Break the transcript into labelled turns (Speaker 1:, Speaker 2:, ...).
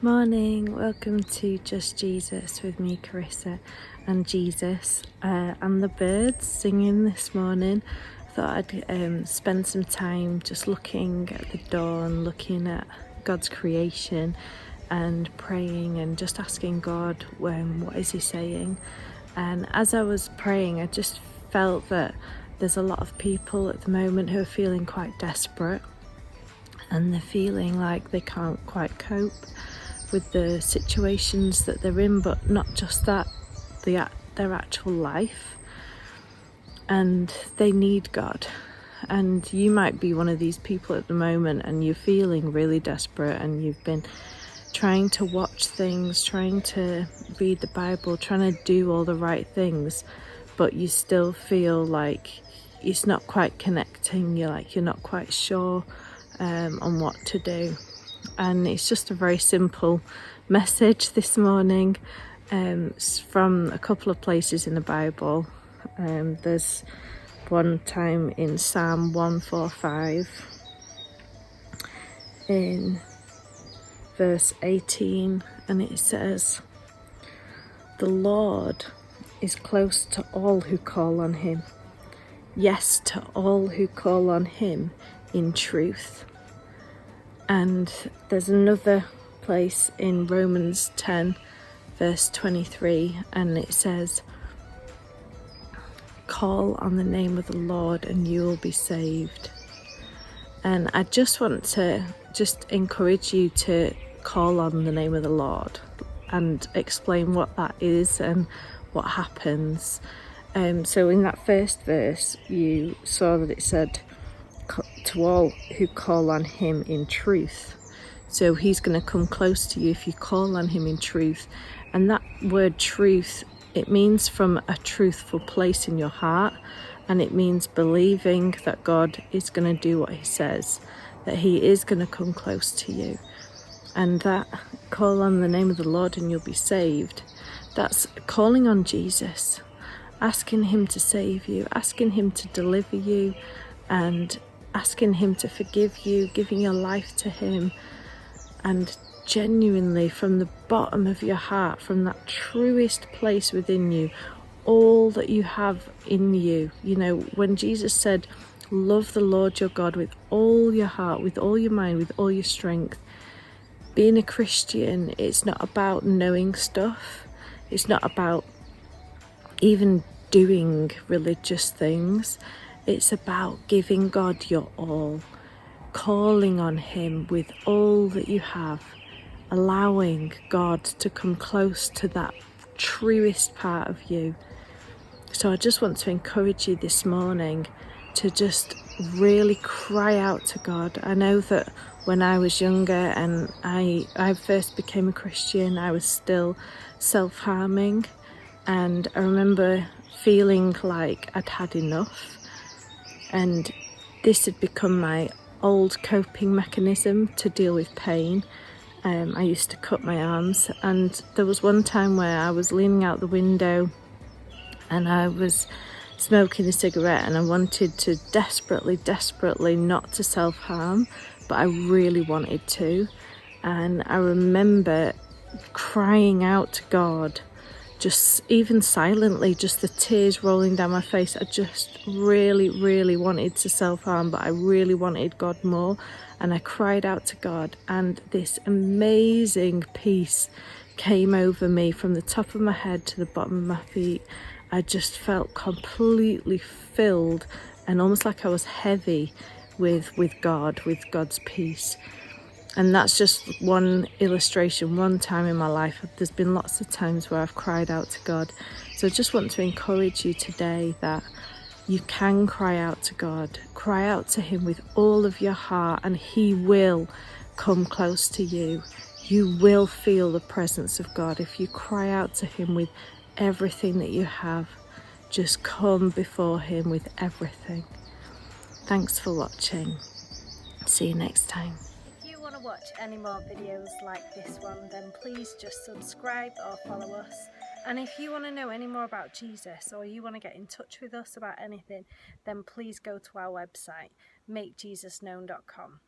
Speaker 1: Morning, welcome to Just Jesus with me, Carissa, and Jesus and the birds singing this morning. I thought I'd spend some time just looking at the dawn, looking at God's creation and praying and just asking God what is he saying. And as I was praying, I just felt that there's a lot of people at the moment who are feeling quite desperate, and they're feeling like they can't quite cope with the situations that they're in, but not just that, their actual life, and they need God. And you might be one of these people at the moment and you're feeling really desperate, and you've been trying to watch things, trying to read the Bible, trying to do all the right things, but you still feel like it's not quite connecting. You're not quite sure on what to do. And it's just a very simple message this morning. It's from a couple of places in the Bible. There's one time in Psalm 145 in verse 18, and it says, "The Lord is close to all who call on him. Yes, to all who call on him in truth." And there's another place in Romans 10 verse 23, and it says, "Call on the name of the Lord and you will be saved." And I just want to encourage you to call on the name of the Lord and explain what that is and what happens. So in that first verse, you saw that it said, "To all who call on him in truth." So he's going to come close to you if you call on him in truth. And that word truth, it means from a truthful place in your heart, and it means believing that God is going to do what he says, that he is going to come close to you. And that call on the name of the Lord and you'll be saved, that's calling on Jesus, asking him to save you, asking him to deliver you, and asking him to forgive you, giving your life to him, and genuinely from the bottom of your heart, from that truest place within you, all that you have in you. You know, when Jesus said, "Love the Lord your God with all your heart, with all your mind, with all your strength," being a Christian, it's not about knowing stuff. It's not about even doing religious things. It's about giving God your all, calling on him with all that you have, allowing God to come close to that truest part of you. So I just want to encourage you this morning to just really cry out to God. I know that when I was younger and I first became a Christian, I was still self-harming, and I remember feeling like I'd had enough, and this had become my old coping mechanism to deal with pain. I used to cut my arms, and there was one time where I was leaning out the window and I was smoking a cigarette, and I wanted to desperately not to self-harm, but I really wanted to. And I remember crying out to God, just even silently, just the tears rolling down my face. I just really wanted to self-harm, but I really wanted God more. And I cried out to God, and this amazing peace came over me from the top of my head to the bottom of my feet. I just felt completely filled and almost like I was heavy with God's peace. And that's just one illustration, one time in my life. There's been lots of times where I've cried out to God. So I just want to encourage you today that you can cry out to God. Cry out to him with all of your heart, and he will come close to you. You will feel the presence of God if you cry out to him with everything that you have. Just come before him with everything. Thanks for watching. See you next time.
Speaker 2: If you want to watch any more videos like this one, then please just subscribe or follow us. And if you want to know any more about Jesus, or you want to get in touch with us about anything, then please go to our website, makejesusknown.com.